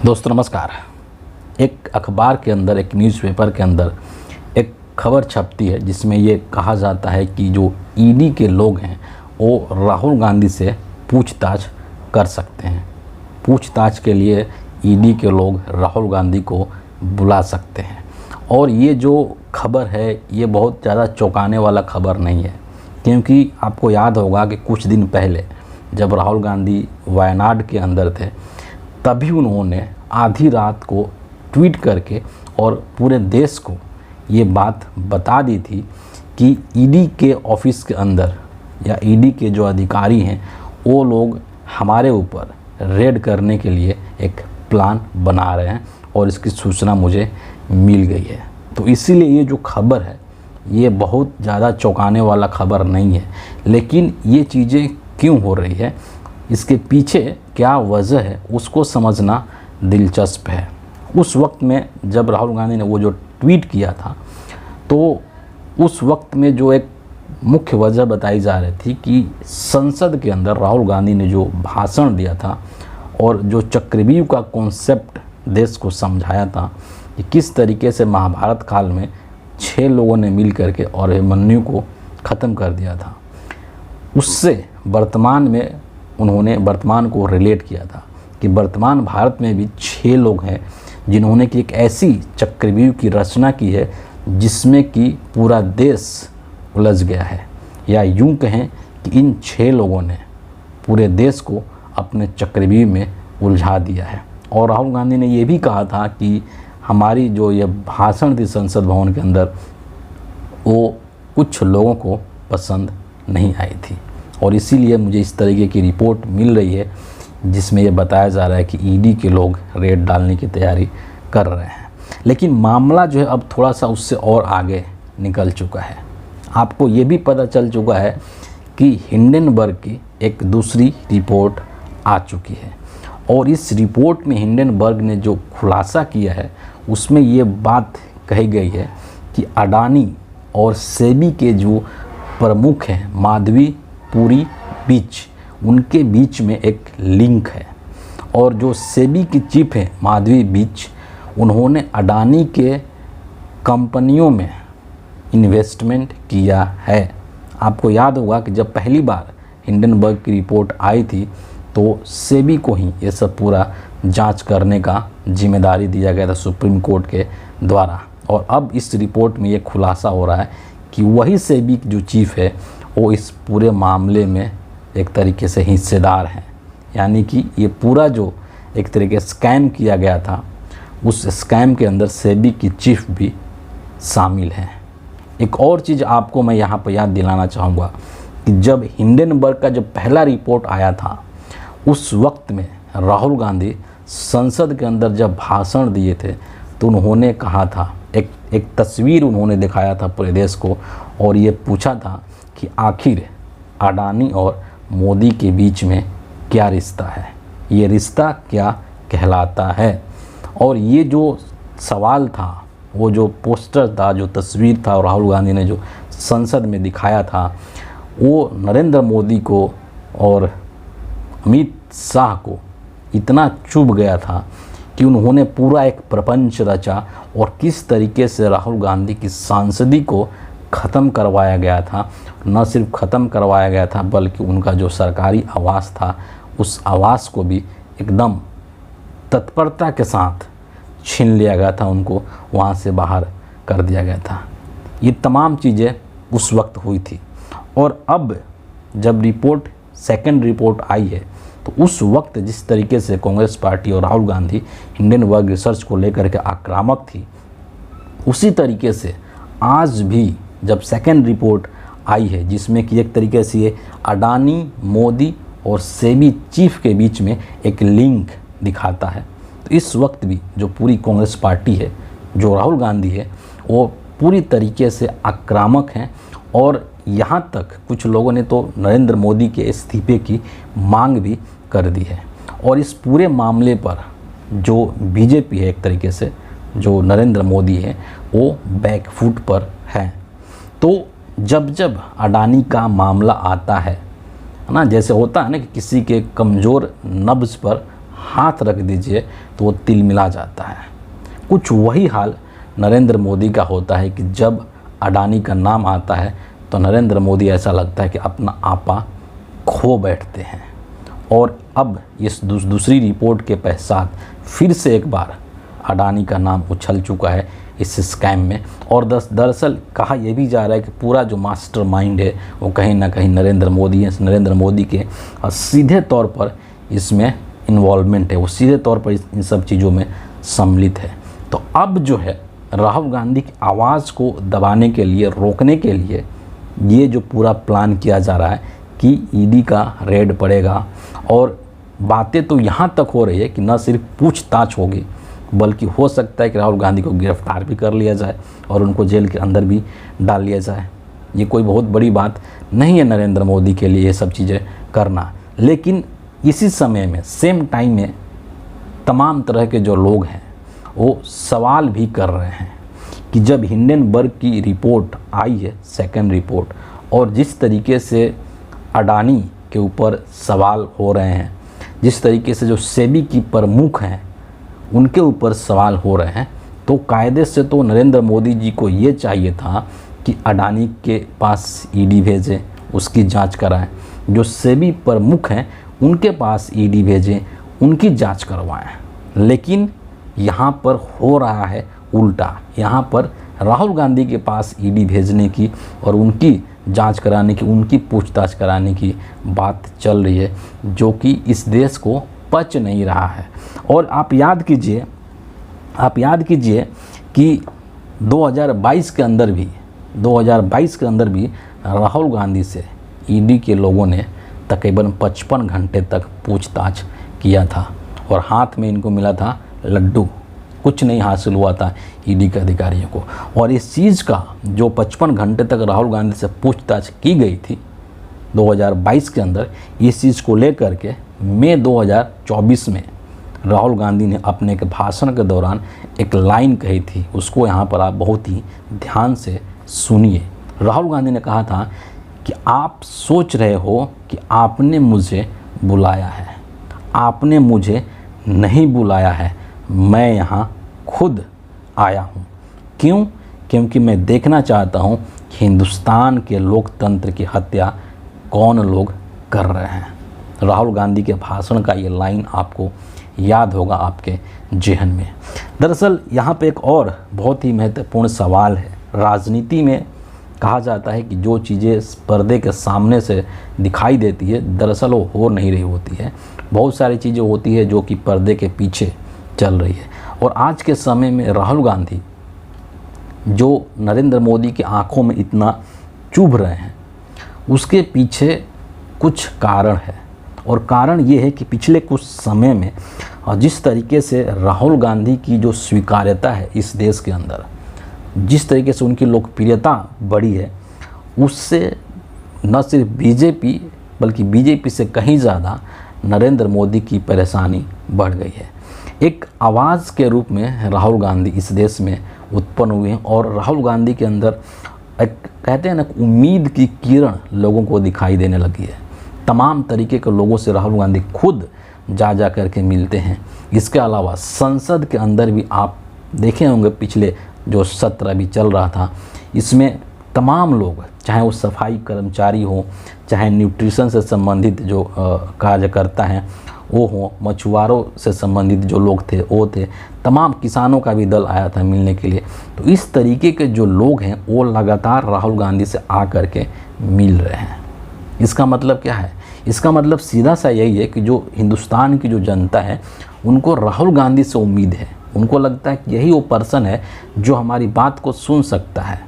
दोस्तों नमस्कार। एक अखबार के अंदर, एक न्यूज़पेपर के अंदर एक खबर छपती है जिसमें ये कहा जाता है कि जो ईडी के लोग हैं वो राहुल गांधी से पूछताछ कर सकते हैं। पूछताछ के लिए ईडी के लोग राहुल गांधी को बुला सकते हैं। और ये जो खबर है ये बहुत ज़्यादा चौंकाने वाला खबर नहीं है, क्योंकि आपको याद होगा कि कुछ दिन पहले जब राहुल गांधी वायनाड के अंदर थे तभी उन्होंने आधी रात को ट्वीट करके और पूरे देश को ये बात बता दी थी कि ईडी के ऑफिस के अंदर या ईडी के जो अधिकारी हैं वो लोग हमारे ऊपर रेड करने के लिए एक प्लान बना रहे हैं और इसकी सूचना मुझे मिल गई है। तो इसीलिए ये जो खबर है ये बहुत ज़्यादा चौंकाने वाला खबर नहीं है, लेकिन ये चीज़ें क्यों हो रही है, इसके पीछे क्या वजह है उसको समझना दिलचस्प है। उस वक्त में जब राहुल गांधी ने वो जो ट्वीट किया था तो उस वक्त में जो एक मुख्य वजह बताई जा रही थी कि संसद के अंदर राहुल गांधी ने जो भाषण दिया था और जो चक्रव्यूह का कॉन्सेप्ट देश को समझाया था कि किस तरीके से महाभारत काल में 6 लोगों ने मिल करके और अभिमन्यु को ख़त्म कर दिया था, उससे वर्तमान में उन्होंने वर्तमान को रिलेट किया था कि वर्तमान भारत में भी 6 लोग हैं जिन्होंने कि एक ऐसी चक्रव्यूह की रचना की है जिसमें कि पूरा देश उलझ गया है, या यूं कहें कि इन 6 लोगों ने पूरे देश को अपने चक्रव्यूह में उलझा दिया है। और राहुल गांधी ने ये भी कहा था कि हमारी जो ये भाषण थी संसद भवन के अंदर वो कुछ लोगों को पसंद नहीं आई थी, और इसीलिए मुझे इस तरीके की रिपोर्ट मिल रही है जिसमें ये बताया जा रहा है कि ईडी के लोग रेड डालने की तैयारी कर रहे हैं। लेकिन मामला जो है अब थोड़ा सा उससे और आगे निकल चुका है। आपको ये भी पता चल चुका है कि हिंडनबर्ग की एक दूसरी रिपोर्ट आ चुकी है, और इस रिपोर्ट में हिंडनबर्ग ने जो खुलासा किया है उसमें ये बात कही गई है कि अडानी और सेबी के जो प्रमुख हैं माधवी पुरी बीच, उनके बीच में एक लिंक है। और जो सेबी की चीफ है माधवी बीच, उन्होंने अडानी के कंपनियों में इन्वेस्टमेंट किया है। आपको याद होगा कि जब पहली बार हिंडनबर्ग की रिपोर्ट आई थी तो सेबी को ही ये सब पूरा जांच करने का जिम्मेदारी दिया गया था सुप्रीम कोर्ट के द्वारा। और अब इस रिपोर्ट में ये खुलासा हो रहा है कि वही सेबी की जो चीफ है वो इस पूरे मामले में एक तरीके से हिस्सेदार हैं, यानी कि ये पूरा जो एक तरीके स्कैम किया गया था उस स्कैम के अंदर सेबी की चीफ भी शामिल हैं। एक और चीज़ आपको मैं यहाँ पर याद दिलाना चाहूँगा कि जब हिंडनबर्ग का जब पहला रिपोर्ट आया था उस वक्त में राहुल गांधी संसद के अंदर जब भाषण दिए थे तो उन्होंने कहा था, एक तस्वीर उन्होंने दिखाया था पूरे देश को और ये पूछा था कि आखिर अडानी और मोदी के बीच में क्या रिश्ता है, ये रिश्ता क्या कहलाता है। और ये जो सवाल था, वो जो पोस्टर था, जो तस्वीर था और राहुल गांधी ने जो संसद में दिखाया था, वो नरेंद्र मोदी को और अमित शाह को इतना चुभ गया था कि उन्होंने पूरा एक प्रपंच रचा और किस तरीके से राहुल गांधी की सांसदी को ख़त्म करवाया गया था। न सिर्फ ख़त्म करवाया गया था बल्कि उनका जो सरकारी आवास था उस आवास को भी एकदम तत्परता के साथ छीन लिया गया था, उनको वहाँ से बाहर कर दिया गया था। ये तमाम चीज़ें उस वक्त हुई थी। और अब जब सेकंड रिपोर्ट आई है तो उस वक्त जिस तरीके से कांग्रेस पार्टी और राहुल गांधी हिंडनबर्ग रिसर्च को लेकर के आक्रामक थी, उसी तरीके से आज भी जब सेकंड रिपोर्ट आई है जिसमें कि एक तरीके से ये अडानी, मोदी और सेबी चीफ के बीच में एक लिंक दिखाता है, तो इस वक्त भी जो पूरी कांग्रेस पार्टी है, जो राहुल गांधी है, वो पूरी तरीके से आक्रामक हैं। और यहाँ तक कुछ लोगों ने तो नरेंद्र मोदी के इस्तीफे की मांग भी कर दी है। और इस पूरे मामले पर जो बीजेपी है, एक तरीके से जो नरेंद्र मोदी है, वो बैकफुट पर है। तो जब जब अडानी का मामला आता है ना, जैसे होता है ना कि किसी के कमज़ोर नब्ज़ पर हाथ रख दीजिए तो वो तिलमिला जाता है। कुछ वही हाल नरेंद्र मोदी का होता है कि जब अडानी का नाम आता है तो नरेंद्र मोदी ऐसा लगता है कि अपना आपा खो बैठते हैं। और अब इस दूसरी रिपोर्ट के पश्चात फिर से एक बार अडानी का नाम उछल चुका है इस स्कैम में। और दरअसल कहा यह भी जा रहा है कि पूरा जो मास्टरमाइंड है वो कहीं ना कहीं नरेंद्र मोदी है। नरेंद्र मोदी के सीधे तौर पर इसमें इन्वॉल्वमेंट है, वो सीधे तौर पर इन सब चीज़ों में सम्मिलित है। तो अब जो है राहुल गांधी की आवाज़ को दबाने के लिए, रोकने के लिए ये जो पूरा प्लान किया जा रहा है कि ईडी का रेड पड़ेगा। और बातें तो यहाँ तक हो रही है कि न सिर्फ पूछताछ होगी बल्कि हो सकता है कि राहुल गांधी को गिरफ्तार भी कर लिया जाए और उनको जेल के अंदर भी डाल लिया जाए। ये कोई बहुत बड़ी बात नहीं है नरेंद्र मोदी के लिए ये सब चीज़ें करना। लेकिन इसी समय में, सेम टाइम में, तमाम तरह के जो लोग हैं वो सवाल भी कर रहे हैं कि जब हिंडनबर्ग की रिपोर्ट आई है, सेकंड रिपोर्ट, और जिस तरीके से अडानी के ऊपर सवाल हो रहे हैं, जिस तरीके से जो सेबी की प्रमुख हैं उनके ऊपर सवाल हो रहे हैं, तो कायदे से तो नरेंद्र मोदी जी को ये चाहिए था कि अडानी के पास ईडी भेजें, उसकी जांच कराएं। जो सेबी प्रमुख हैं उनके पास ईडी भेजें, उनकी जांच करवाएं। लेकिन यहाँ पर हो रहा है उल्टा। यहाँ पर राहुल गांधी के पास ईडी भेजने की और उनकी जांच कराने की, उनकी पूछताछ कराने की बात चल रही है, जो कि इस देश को पच नहीं रहा है। और आप याद कीजिए कि 2022 के अंदर भी राहुल गांधी से ईडी के लोगों ने तकरीबन 55 घंटे तक पूछताछ किया था और हाथ में इनको मिला था लड्डू। कुछ नहीं हासिल हुआ था ईडी के अधिकारियों को। और इस चीज़ का जो 55 घंटे तक राहुल गांधी से पूछताछ की गई थी 2022 के अंदर, इस चीज़ को लेकर के मई 2024 में राहुल गांधी ने अपने के भाषण के दौरान एक लाइन कही थी। उसको यहाँ पर आप बहुत ही ध्यान से सुनिए। राहुल गांधी ने कहा था कि आप सोच रहे हो कि आपने मुझे बुलाया है, आपने मुझे नहीं बुलाया है, मैं यहाँ खुद आया हूँ। क्यों? क्योंकि मैं देखना चाहता हूँ कि हिंदुस्तान के लोकतंत्र की हत्या कौन लोग कर रहे हैं। राहुल गांधी के भाषण का ये लाइन आपको याद होगा आपके जेहन में। दरअसल यहाँ पे एक और बहुत ही महत्वपूर्ण सवाल है। राजनीति में कहा जाता है कि जो चीज़ें पर्दे के सामने से दिखाई देती है दरअसल वो हो नहीं रही होती है। बहुत सारी चीज़ें होती है जो कि पर्दे के पीछे चल रही है। और आज के समय में राहुल गांधी जो नरेंद्र मोदी की आंखों में इतना चुभ रहे हैं, उसके पीछे कुछ कारण है। और कारण ये है कि पिछले कुछ समय में जिस तरीके से राहुल गांधी की जो स्वीकार्यता है इस देश के अंदर, जिस तरीके से उनकी लोकप्रियता बढ़ी है, उससे न सिर्फ बीजेपी बल्कि बीजेपी से कहीं ज़्यादा नरेंद्र मोदी की परेशानी बढ़ गई है। एक आवाज़ के रूप में राहुल गांधी इस देश में उत्पन्न हुए हैं और राहुल गांधी के अंदर एक कहते हैं ना, उम्मीद की किरण लोगों को दिखाई देने लगी है। तमाम तरीके के लोगों से राहुल गांधी खुद जा करके मिलते हैं। इसके अलावा संसद के अंदर भी आप देखे होंगे, पिछले जो सत्र अभी चल रहा था, इसमें तमाम लोग, चाहे वो सफाई कर्मचारी हो, चाहे न्यूट्रिशन से संबंधित जो कार्यकर्ता हैं वो हो, मछुआरों से संबंधित जो लोग थे वो थे, तमाम किसानों का भी दल आया था मिलने के लिए। तो इस तरीके के जो लोग हैं वो लगातार राहुल गांधी से आ करके मिल रहे हैं। इसका मतलब क्या है? इसका मतलब सीधा सा यही है कि जो हिंदुस्तान की जो जनता है उनको राहुल गांधी से उम्मीद है। उनको लगता है कि यही वो पर्सन है जो हमारी बात को सुन सकता है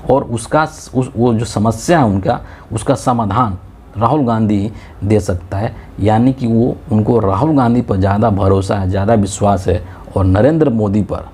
और वो जो समस्या है उनका, उसका समाधान राहुल गांधी दे सकता है। यानी कि वो उनको राहुल गांधी पर ज़्यादा भरोसा है, ज़्यादा विश्वास है, और नरेंद्र मोदी पर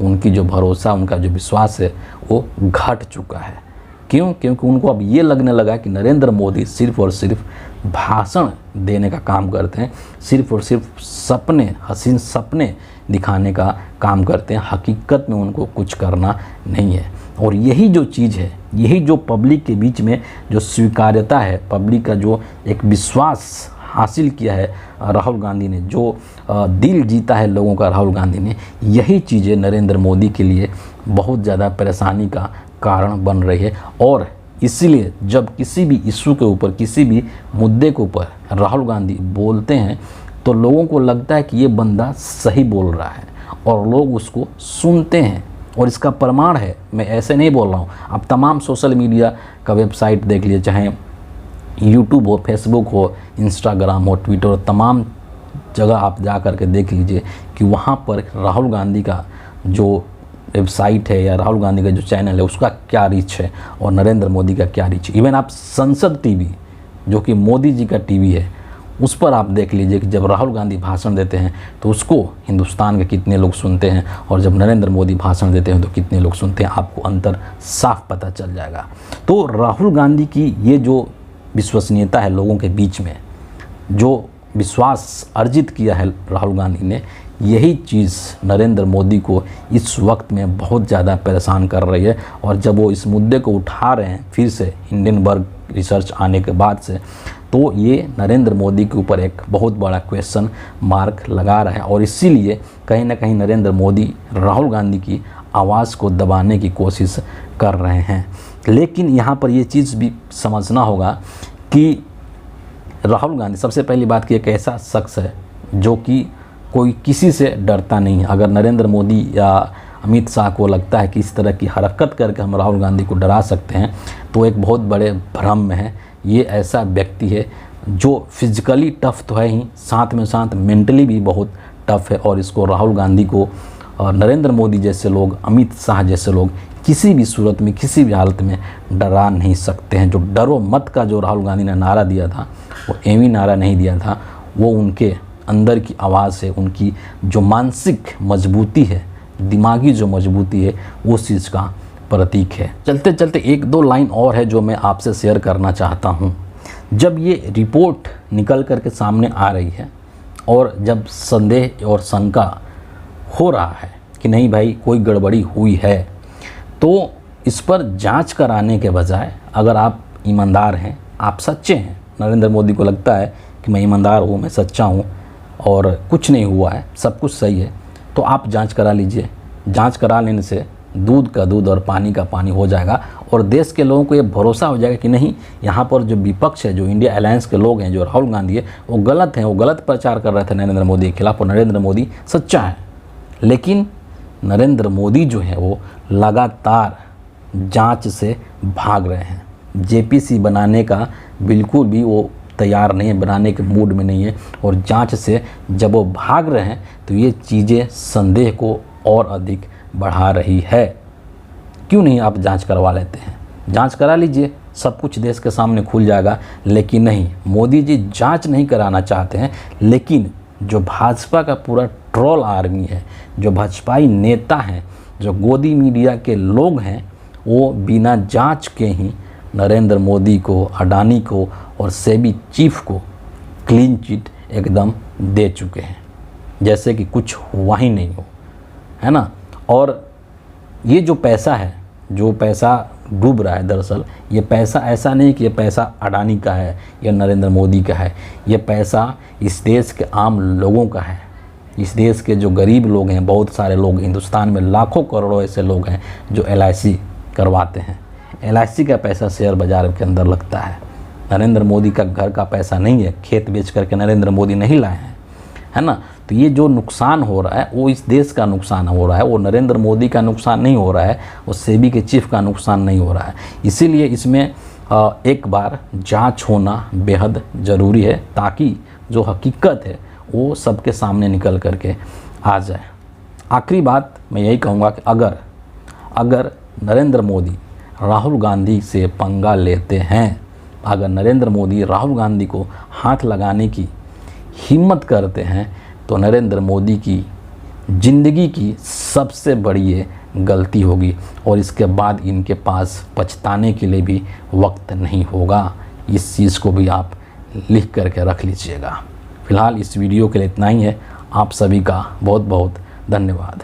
उनकी जो भरोसा, उनका जो विश्वास है वो घट चुका है। क्यों? क्योंकि उनको अब ये लगने लगा कि नरेंद्र मोदी सिर्फ़ और सिर्फ भाषण देने का काम करते हैं, सिर्फ़ और सिर्फ सपने, हसीन सपने दिखाने का काम करते हैं। हकीकत में उनको कुछ करना नहीं है। और यही जो चीज़ है, यही जो पब्लिक के बीच में जो स्वीकार्यता है, पब्लिक का जो एक विश्वास हासिल किया है राहुल गांधी ने, जो दिल जीता है लोगों का राहुल गांधी ने, यही चीज़ें नरेंद्र मोदी के लिए बहुत ज़्यादा परेशानी का कारण बन रही है। और इसीलिए जब किसी भी इशू के ऊपर, किसी भी मुद्दे के ऊपर राहुल गांधी बोलते हैं तो लोगों को लगता है कि ये बंदा सही बोल रहा है और लोग उसको सुनते हैं। और इसका प्रमाण है, मैं ऐसे नहीं बोल रहा हूँ, आप तमाम सोशल मीडिया का वेबसाइट देख लीजिए, चाहे यूट्यूब हो, फेसबुक हो, इंस्टाग्राम हो, ट्विटर हो, तमाम जगह आप जा कर के देख लीजिए कि वहाँ पर राहुल गांधी का जो वेबसाइट है या राहुल गांधी का जो चैनल है उसका क्या रीच है और नरेंद्र मोदी का क्या रीच है। इवन आप संसद टीवी, जो कि मोदी जी का टीवी है, उस पर आप देख लीजिए कि जब राहुल गांधी भाषण देते हैं तो उसको हिंदुस्तान के कितने लोग सुनते हैं और जब नरेंद्र मोदी भाषण देते हैं तो कितने लोग सुनते हैं, आपको अंतर साफ पता चल जाएगा। तो राहुल गांधी की ये जो विश्वसनीयता है लोगों के बीच में, जो विश्वास अर्जित किया है राहुल गांधी ने, यही चीज़ नरेंद्र मोदी को इस वक्त में बहुत ज़्यादा परेशान कर रही है। और जब वो इस मुद्दे को उठा रहे हैं फिर से हिंडनबर्ग रिसर्च आने के बाद से, तो ये नरेंद्र मोदी के ऊपर एक बहुत बड़ा क्वेश्चन मार्क लगा रहा है। और इसीलिए कहीं ना कहीं नरेंद्र मोदी राहुल गांधी की आवाज़ को दबाने की कोशिश कर रहे हैं। लेकिन यहाँ पर ये चीज़ भी समझना होगा कि राहुल गांधी, सबसे पहली बात कि एक ऐसा शख्स है जो कि कोई किसी से डरता नहीं है। अगर नरेंद्र मोदी या अमित शाह को लगता है कि इस तरह की हरकत करके हम राहुल गांधी को डरा सकते हैं तो एक बहुत बड़े भ्रम में है। ये ऐसा व्यक्ति है जो फिजिकली टफ तो है ही, साथ में साथ मेंटली भी बहुत टफ है। और इसको राहुल गांधी को और नरेंद्र मोदी जैसे लोग, अमित शाह जैसे लोग किसी भी सूरत में, किसी भी हालत में डरा नहीं सकते हैं। जो डरो मत का जो राहुल गांधी ने नारा दिया था वो एवी नारा नहीं दिया था, वो उनके अंदर की आवाज़ है, उनकी जो मानसिक मजबूती है, दिमागी जो मजबूती है, उस चीज़ का प्रतीक है। चलते चलते एक दो लाइन और है जो मैं आपसे शेयर करना चाहता हूँ। जब ये रिपोर्ट निकल कर के सामने आ रही है और जब संदेह और शंका हो रहा है कि नहीं भाई कोई गड़बड़ी हुई है, तो इस पर जांच कराने के बजाय अगर आप ईमानदार हैं, आप सच्चे हैं, नरेंद्र मोदी को लगता है कि मैं ईमानदार हूँ, मैं सच्चा हूँ और कुछ नहीं हुआ है, सब कुछ सही है, तो आप जांच करा लीजिए। जांच करा लेने से दूध का दूध और पानी का पानी हो जाएगा और देश के लोगों को ये भरोसा हो जाएगा कि नहीं, यहाँ पर जो विपक्ष है, जो इंडिया अलायंस के लोग हैं, जो राहुल गांधी है, वो गलत हैं, वो गलत प्रचार कर रहे थे नरेंद्र मोदी के खिलाफ और नरेंद्र मोदी सच्चा है। लेकिन नरेंद्र मोदी जो है वो लगातार जांच से भाग रहे हैं। जेपीसी बनाने का बिल्कुल भी वो तैयार नहीं है, बनाने के मूड में नहीं है। और जांच से जब वो भाग रहे हैं तो ये चीज़ें संदेह को और अधिक बढ़ा रही है। क्यों नहीं आप जांच करवा लेते हैं? जांच करा लीजिए, सब कुछ देश के सामने खुल जाएगा। लेकिन नहीं, मोदी जी जांच नहीं कराना चाहते हैं। लेकिन जो भाजपा का पूरा ट्रोल आर्मी है, जो भाजपाई नेता हैं, जो गोदी मीडिया के लोग हैं, वो बिना जांच के ही नरेंद्र मोदी को, अडानी को और सेबी चीफ को क्लीन चिट एकदम दे चुके हैं, जैसे कि कुछ हुआ ही नहीं हो, है ना। और ये जो पैसा है, जो पैसा डूब रहा है, दरअसल ये पैसा ऐसा नहीं कि ये पैसा अडानी का है या नरेंद्र मोदी का है। ये पैसा इस देश के आम लोगों का है। इस देश के जो गरीब लोग हैं, बहुत सारे लोग, हिंदुस्तान में लाखों करोड़ों ऐसे लोग हैं जो LIC करवाते हैं। LIC का पैसा शेयर बाज़ार के अंदर लगता है। नरेंद्र मोदी का घर का पैसा नहीं है, खेत बेच करके नरेंद्र मोदी नहीं लाए हैं, है ना। तो ये जो नुकसान हो रहा है वो इस देश का नुकसान हो रहा है, वो नरेंद्र मोदी का नुकसान नहीं हो रहा है, वो सेबी के चीफ का नुकसान नहीं हो रहा है। इसीलिए इसमें एक बार जांच होना बेहद ज़रूरी है, ताकि जो हकीकत है वो सबके सामने निकल करके आ जाए। आखिरी बात मैं यही कहूँगा कि अगर नरेंद्र मोदी राहुल गांधी से पंगा लेते हैं, अगर नरेंद्र मोदी राहुल गांधी को हाथ लगाने की हिम्मत करते हैं, तो नरेंद्र मोदी की ज़िंदगी की सबसे बड़ी ये गलती होगी और इसके बाद इनके पास पछताने के लिए भी वक्त नहीं होगा। इस चीज़ को भी आप लिख करके रख लीजिएगा। फ़िलहाल इस वीडियो के लिए इतना ही है। आप सभी का बहुत बहुत धन्यवाद।